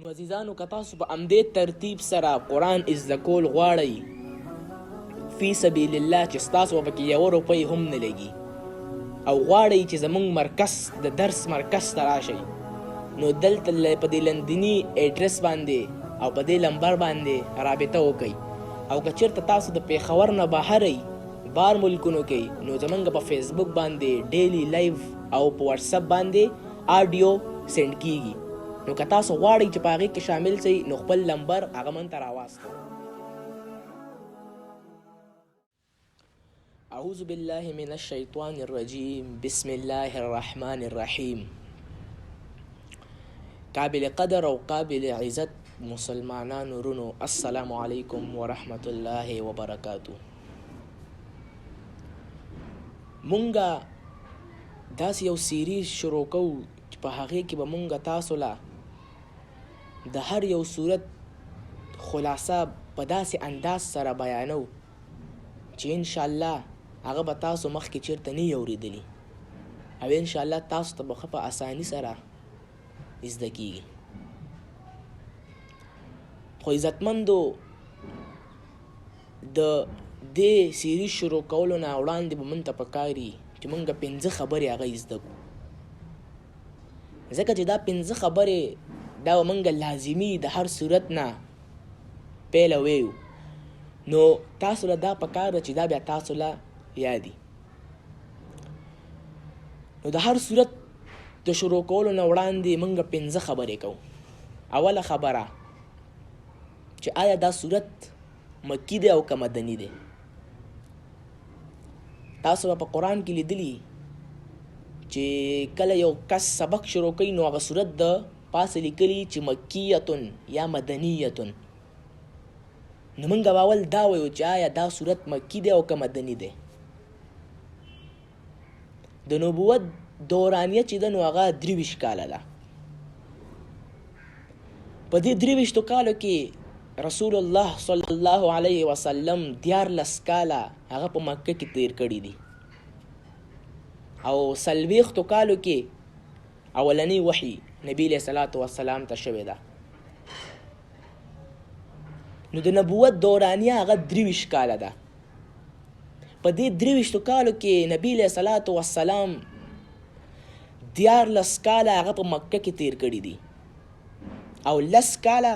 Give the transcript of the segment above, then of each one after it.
نو عزیزانو که تاسو په همدې ترتیب سره قرآن زده کول غواړئ فی سبیل الله چې ستاسو به پکې 1 روپۍ هم نه لګي او غواړئ چې زموږ مرکز د درس مرکز ته راشئ نو دلته په دې لندني ایډرس باندې او په دې لمبر باندې رابطه وکئ او که چېرته تاسو د پېښور نه بهر بار ملکونو کې نو زموږ په فیسبوک باندې ډیلی لایو او په واتساپ باندې آډیو سینډ کیږي نو که تاسو غواړئ چې په هغې کې شامل شئ نو خپل نمبر هغه من ته راواستئ. اعوذ بالله من الشیطان الرجیم بسم الله الرحمن الرحیم. قابل قدر او قابل عزت مسلمانانو رونو السلام علیکم ورحمت الله وبرکاتو. مونږه داسې یو سیریز شروع کوو چې په هغې کې به مونږه تاسو له د هر یو صورت خلاصه په داسې انداز سره بیانو چې انشاءالله هغه به تاسو مخکې چیرته نه یې اورېدلي او انشاءالله تاسو ته به ښه په اساني سره زده کیږي. خو عزتمندو د دې سیریز شروع کولو نه وړاندې به موږ ته پکار وي چې موږ 5 خبرې هغه زده کړو ځکه چې دا 5 خبرې دا به موږ لازمي د هر صورت نه پیله ویو نو تاسو له دا پکار ده چې دا بیا تاسو له یادي. نو د هر صورت د شروع کولو نه وړاندې موږ 5 خبرې کوو. اوله خبره چې آیا دا صورت مکی دی او که مدني دی. تاسو به په قرآن کې لیدلي چې کله یو کس سبق شروع کوي نو هغه صورت د پاسه لیکلي چې مکیتون یا مدنیتون. نو موږ به اول دا وایو چې آیا دا صورت مکی دی او که مدني دی. د نبوت دورانیه چې ده نو هغه 23 کاله ده. په دې 23 کالو کې رسول الله صلی الله علیه وسلم 14 کاله هغه په مکه کې تیر کړي دي او 40 کالو کې اولنی وحی نبی علیہ الصلوۃ والسلام ته شوې ده. نو د نبوت دورانیه هغه 23 کاله ده. په دې 23 کالو کې نبی علیہ الصلوۃ والسلام 14 کاله هغه په مکه کې تیر کړي دي او 10 کاله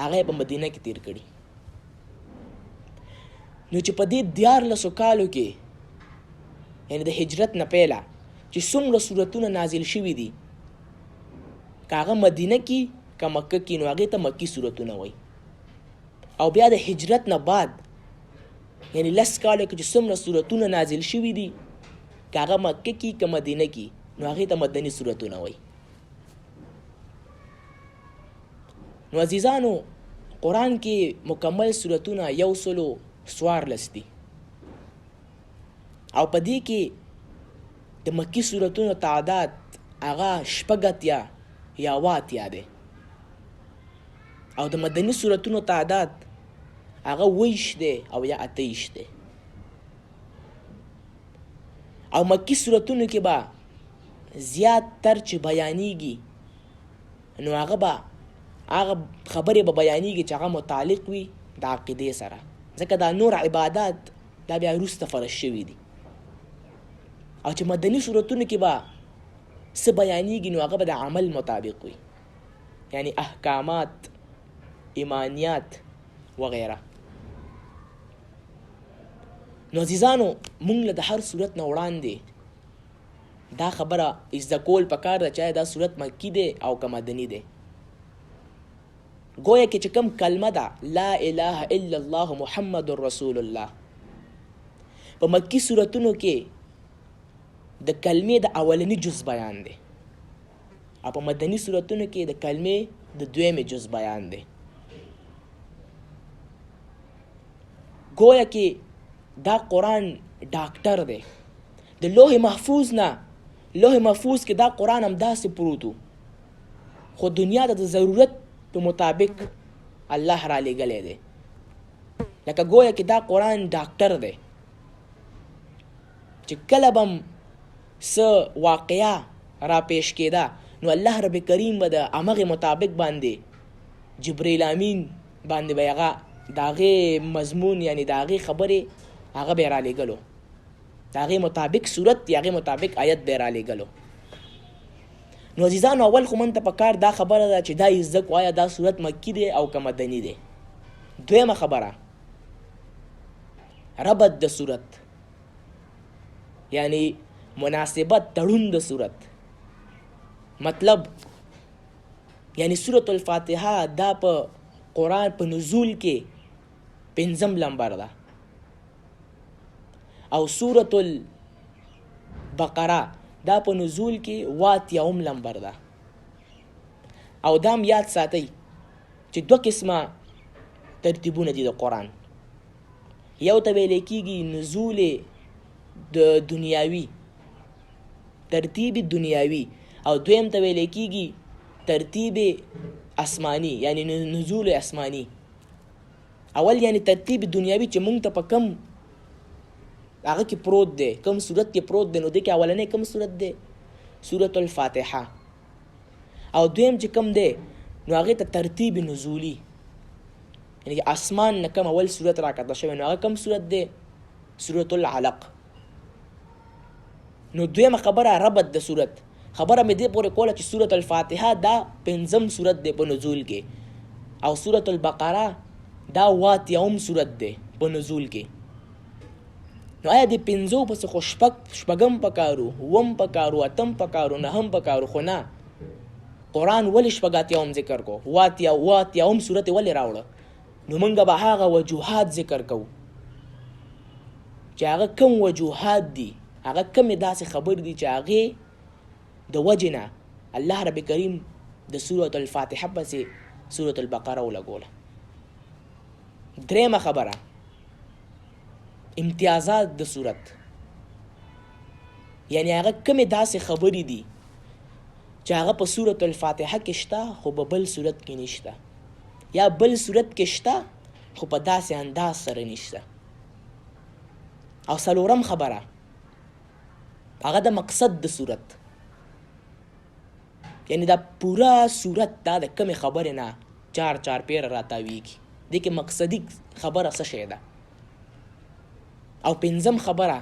هغه په مدینه کې تیر کړي. نو چې په دې 14 کالو کې یعنی د هجرت نه پیله چې څومره سورتونه نازل شوي دي که هغه مدینه کې که مکه کې نو هغې ته مکي سورتونه وایي او بیا د هجرت نه بعد یعنی 10 کالو کې چې څومره سورتونه نازل شوي دي که هغه مکه کې که مدینه کې نو هغې ته مدني سورتونه وایي. نو عزیزانو قرآن کې مکمل سورتونه 114 دي او په دې کې د مکی سورتونو تعداد هغه 6 یا 8 دی او د مدني سورتونو تعداد هغه 20 دی او یا 28 دی. او مکی سورتونو کې به زیات تر چې بیانیږي نو هغه خبرې به بیانیږي چې هغه متعلق وي د عقیدې سره ځکه دا نور عبادات دا بیا وروسته فرض شوي دي. او چې مدني صورتونو کې به څه بیانیږي نو هغه به د عمل مطابق وي یعنی احکامات ایمانیات وغیره. نو عزیزانو مونږ له د هر صورت نه وړاندې دا خبره زده کول پکار ده چې آیا دا صورت مکی دی او که مدني دی. گویا کې چې کوم کلمه ده لا اله الا الله محمد رسول الله په مکی صورتونو کې د کلمې د اولنی جز بیان دی او په مدني صورتونو کې د کلمې د دویمې جز بیان دی. گویا کې دا قرآن ډاکټر دی. د لوح محفوظ نه لوح محفوظ کې دا قرآن همداسې پروت خو دنیا ته د ضرورت په مطابق الله را لېږلی دی. لکه گویا کې دا قرآن ډاکټر دی چې کله به څه واقعه را پیش کېده نو الله رب کریم به د همغې مطابق باندې جبرائیل امین باندې به هغه د هغې مضمون یعنی د هغې خبرې هغه به یې رالیږلو، د هغې مطابق صورت یا هغې مطابق آیت به یې رالیږلو. نو عزیزانو اول خو من ته پکار دا خبره ده چې دا یې زده کړو آیا دا صورت مکی دی او که مدني دی. دویمه خبره ربط د صورت یعنی مناسبت تړون د صورت. مطلب یعنی سورة الفاتحه دا په قرآن په نزول کې 5 نمبر ده او سورة البقره دا په نزول کې 80 نمبر ده. او دام یاد ساتئ چې 2 قسمه ترتیبونه دي د قرآن. یو ته ویل کېږي نزول د دنیاوي، ترتیب دنیاوي، او دویم ته ویل کېږي ترتیب آسمانی یعنی نزول آسمانی. اول یعنی ترتیب دنیاوي چې مونږ ته په کم هغه کې پروت دی، کم صورت کې پروت دی، نو دی کې اولنی کم صورت دی؟ سورة الفاتحه. او دویم چې کم دی نو هغې ته ترتیب نزولی یعنی آسمان نه کم اول صورت راکته شوی نو هغه کم صورت دی؟ سورة العلق. نو دویمه خبره ربط د صورت. خبره مې دې پورې کوله چې سورة الفاتحه دا 5 صورت دی په نزول کې او سورة البقره دا 80 صورت دی په نزول کې. نو آیا د 5 پسې خو شپږم پکارو، 7 پکارو، 8 پکارو، 9 پکارو؟ خو نه، قرآن ولې 80 ذکر کو؟ 80 صورت ولې راوړه؟ نو موږ به هغه وجوهات ذکر کوو چې هغه کم وجوهات دي، هغه کمې داسې خبر دي چې هغې د وجې نه الله رب کریم د سورة الفاتحه پسې سورة البقره ولګوله. درېمه خبره امتیازات د صورت یعنی هغه کمې داسې خبرې دي چې هغه په سورة الفاتحه کې شته خو په بل صورت کې نشته، یا بل صورت کې شته خو په داسې انداز سره نشته. او څلورم خبره هغه د مقصد د صورت یعنی دا پورا صورت دا د کمې خبرې نه 4 پیره راتاویږي، دې کې مقصدي خبره څه شی ده. او 5م خبره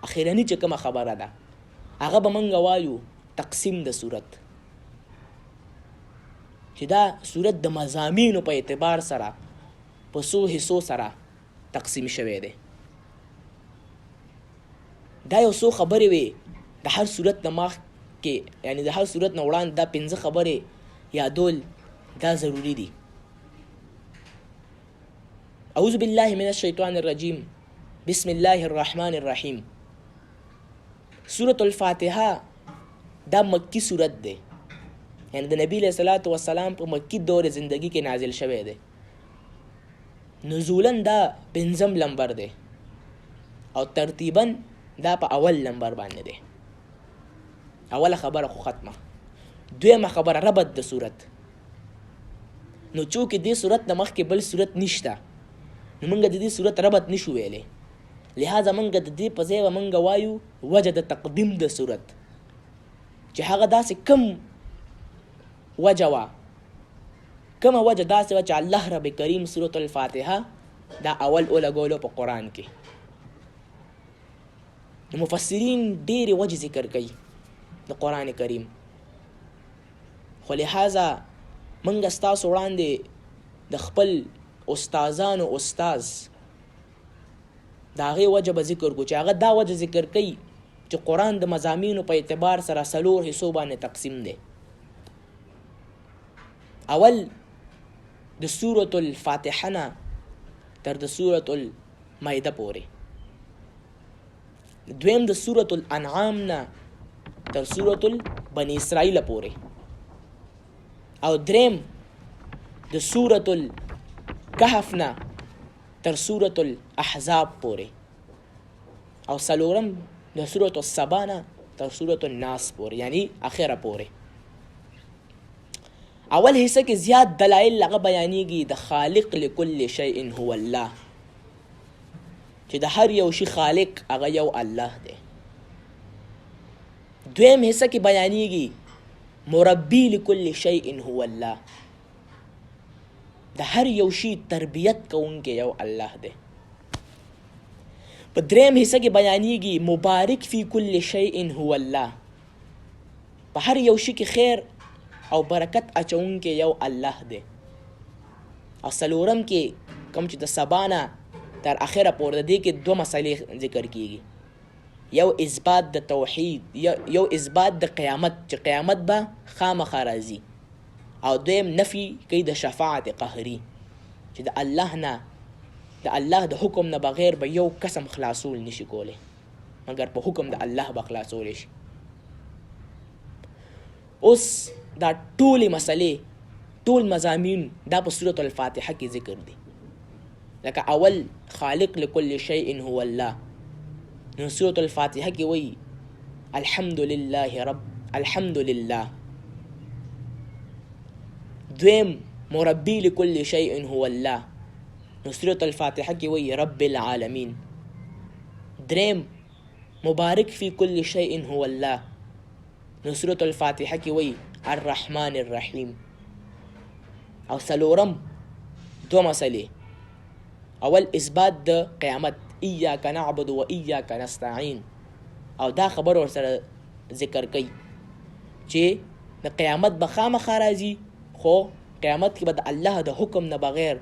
اخیرنی چې کومه خبره ده هغه به موږ وایو تقسیم د صورت، چې دا صورت د مضامینو په اعتبار سره په څو حصو سره تقسیم شوی دی. دا یو څو خبرې وي د هر صورت نه مخکې یعنی د هر صورت نه وړاندې دا 5 خبرې یادول دا ضروری دي. اعوذ بالله من الشیطان الرجیم، بسم الله الرحمن الرحیم. سورة الفاتحه دا مکی صورت دی یعنی د نبی علیہ الصلوۃ والسلام په مکی دور زندگی کې نازل شوی دی. نزولا دا 5 نمبر دی او ترتیبا دا په اول نمبر باندې دی. اوله خبره خو ختمه. دویمه خبره ربط د صورت. نو چونکې دې صورت نه مخکې بل صورت نشته نو موږ د دې صورت ربط نشو ویلی، لہذا موږ د دې په ځای به موږ وایو وجه د تقدیم د صورت، چې هغه داسې کم وجه وه، کومه وجه داسې وه چې الله رب کریم سورة الفاتحه دا اول ولګولو په قرآن کې. نو مفسرین ډېرې وجې ذکر کوي د قرآن کریم، خو لہذا موږ ستاسو وړاندې د خپل استازانو استاز د هغې وجه به ذکر کړو چې هغه دا وجه ذکر کوي چې قرآن د مضامینو په اعتبار سره 4 حصو باندې تقسیم دی. اول د سورة الفاتحه نه تر د سورة المائده پورې، دویم د سورة الانعام نه تر سورة بني اسرائیل پورې، او دریم د سورة الکهف نه تر سورة الاحزاب پورې، او څلورم د سورة السبا نه تر سورة الناس پورې یعنی اخره پورې. اول حصہ کې زیات دلایل هغه بیانېږي د خالق لكل شیء هو الله، چې د هر یو شي خالق هغه یو الله دی. دویم حصہ کې بیانېږي مربی لكل شیء هو الله، د هر یو شي تربیت کوونکی یو الله دی. په دریم حصه کې بیانیږي مبارک فی کل شیء هو الله. په هر یو شي کې خیر او برکت اچونکی یو الله دی. او څلورم کې کوم چې د سبا نه تر اخره پورې د دې کې دوه مسئلې ذکر کیږي. یو اثبات د توحید، یو اثبات د قیامت چې قیامت به خامخا راځي، او دویم نفي کوي د شفاعت قهري چې د الله نه د الله د حکم نه بغیر به یو قسم خلاصول نشي کولی مګر په حکم د الله به خلاصولی شي. اوس دا ټولې مسئلې ټول مضامین دا په سورة الفاتحه کې ذکر دي. لکه اول خالق لكل شیء هو الله، نو سورة الفاتحه کې وایي الحمد لله. دویم مربی لكل شیء هو الله، نو سورة الفاتحه کې وایي رب العالمین. دریم مبارک فی کل شیء هو الله، نو سورة الفاتحه کې وایي الرحمن الرحیم. او څلورم دو مسئلې، اول اثبات د قیامت ایاک نعبد و ایاک نستعین، او دا خبر ورسره ذکر کوي چې د قیامت به خامخا راځي، خو قیامت کې به د الله د حکم نه بغیر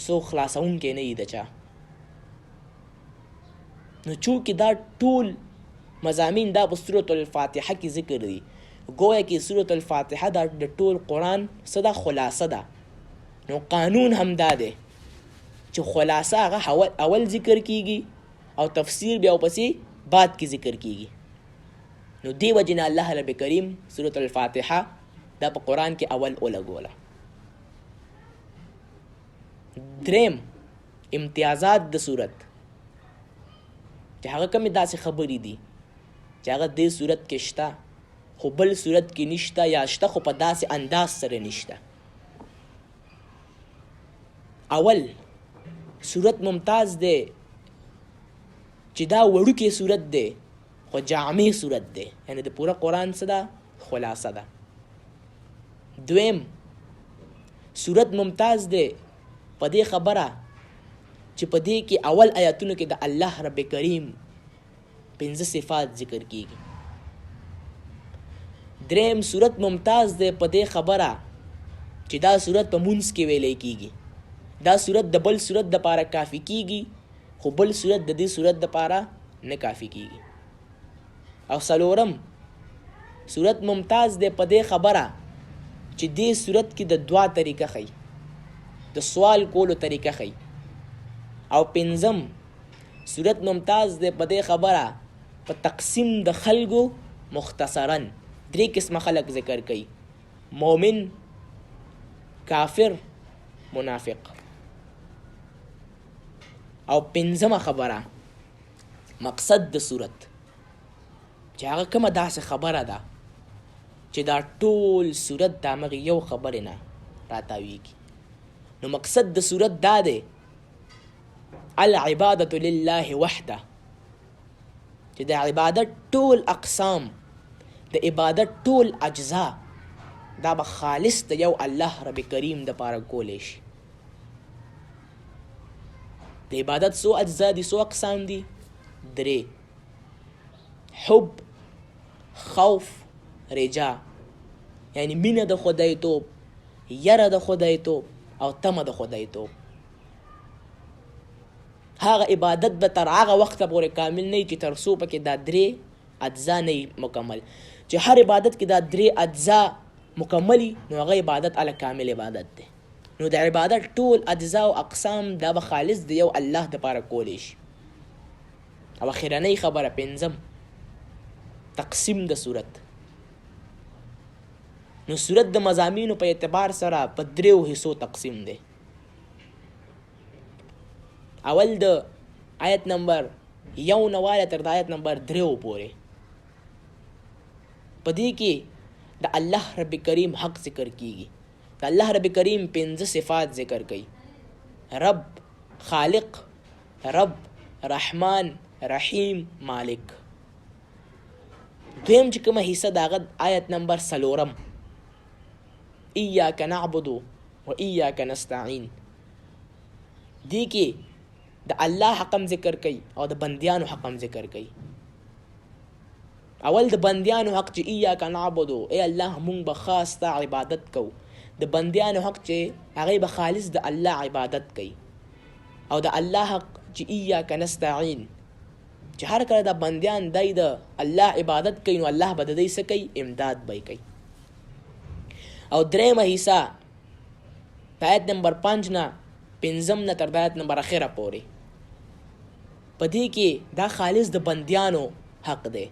سو خلاصونکی نه وي د چا. نو چونکې دا ټول مضامین دا په سورة الفاتحه کې ذکر دي، گویا کې سورة الفاتحه دا د ټول قرآن څه ده؟ خلاصه ده. نو قانون هم دا دی چې خلاصه هغه اول ذکر کیږي او تفسیر بیا ورپسې بعد کې ذکر کیږي. نو دې وجې نه الله رب کریم سورة الفاتحه دا په قرآن کې اول ولګوله. دریم امتیازات د صورت چې هغه کومې داسې خبرې دي چې هغه دې صورت کې شته خو بل صورت کې نشته، یا شته خو په داسې انداز سره نشته. اول صورت ممتاز دی چې دا وړوکی صورت دی خو جامع صورت دی، یعنی د پوره قرآن څه ده؟ خلاصه ده. دویم صورت ممتاز دی په دې خبره چې په دې کې اول آیاتونو کې د الله رب کریم 5 صفات ذکر کیږي. دریم صورت ممتاز دی په دې خبره چې دا صورت په مونځ کې ویلی کیږي. دا صورت د بل صورت د پاره کافی کیږي خو بل صورت د دې صورت د پاره نه کافی کیږي. او څلورم صورت ممتاز دی په دې خبره چې دې صورت کې د دعا طریقه ښیي، د سوال کولو طریقه ښیي. او پنځم صورت ممتاز دی په دې خبره په تقسیم د خلکو مختصراً 3 قسمه خلق ذکر کوي: مؤمن، کافر، منافق. او پنځمه خبره مقصد د صورت چې هغه کومه داسې خبره ده چې دا ټول صورت د همغې یو خبرې نه راتاویږي. نو مقصد د صورت دا دی العبادة لله وحده، چې د عبادت ټول اقسام، د عبادت ټول اجزا دا به خالص د یو الله رب کریم د پاره کولی شي. د عبادت څو اجزا دي، څو اقسام دي؟ 3: حب، خوف، رجا، یعنی مینه د خدای توب، یره د خدای توب او تمه د خدای توب. هغه عبادت به تر هغه وخته پورې کامل نه وي چې تر څو پکې دا 3 اجزا نه مکمل. چې هر عبادت کې دا 3 اجزا مکملی نو هغه عبادت علی کامل عبادت دی. نو د عبادت ټول اجزا او اقسام دا به خالص د یو الله د پاره کولی شي. او اخرنۍ خبره پنځم تقسیم د صورت. نو صورت د مضامینو په اعتبار سره په 3 حصو تقسیم دی. اول د آیت نمبر 1 نه واله تر د آیت نمبر 3 پورې په دې کې د الله رب کریم حق ذکر کیږي. د الله رب کریم 5 صفات ذکر کوي: رب، خالق، رب، رحمان، رحیم، مالک. دویم چې کومه حصہ د هغه آیت نمبر 4 ایاک نعبد و ایاک نستعین. دی کې د الله حق هم ذکر کوي او د بندیانو حق هم ذکر کوي. اول د بندیانو حق چې ایاک نعبدو، ای الله مونږ به خاص تا عبادت کوو. د بندیانو حق چې هغه به خالص د الله عبادت کوي. او د الله حق چې ایاک نستعین، چې هر کله د بندیان دای د الله عبادت کوي نو الله به د دوی څه کوي؟ امداد به کوي. او درېیمه حصہ د آیت نمبر 5 نه 5 نه تر د آیت نمبر اخره پورې، په دې کې دا خالص د بندیانو حق دی.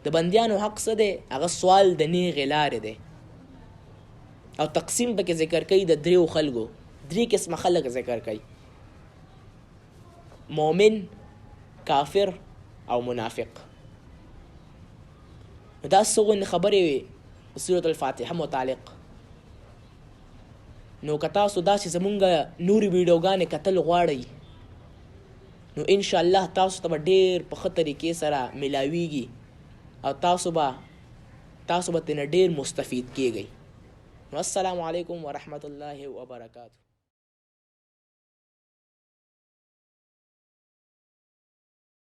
د بندیانو حق څه دی؟ هغه سوال د نیغې لارې دی. او تقسیم پکې ذکر کوي د دریو خلکو، 3 قسمه خلک ذکر کوي: مؤمن، کافر او منافق. دا څه خبرې وي سورة الفاتحه متعلق. نو که تاسو داسې زمونږ نورې ویډیوګانې کتل غواړئ نو انشاءالله تاسو ته به ډېر په ښه طریقې سره ملاویږي او تاسو به ترېنه ډېر مستفید کیږئ. نو السلام علیکم ورحمت الله وبرکاته.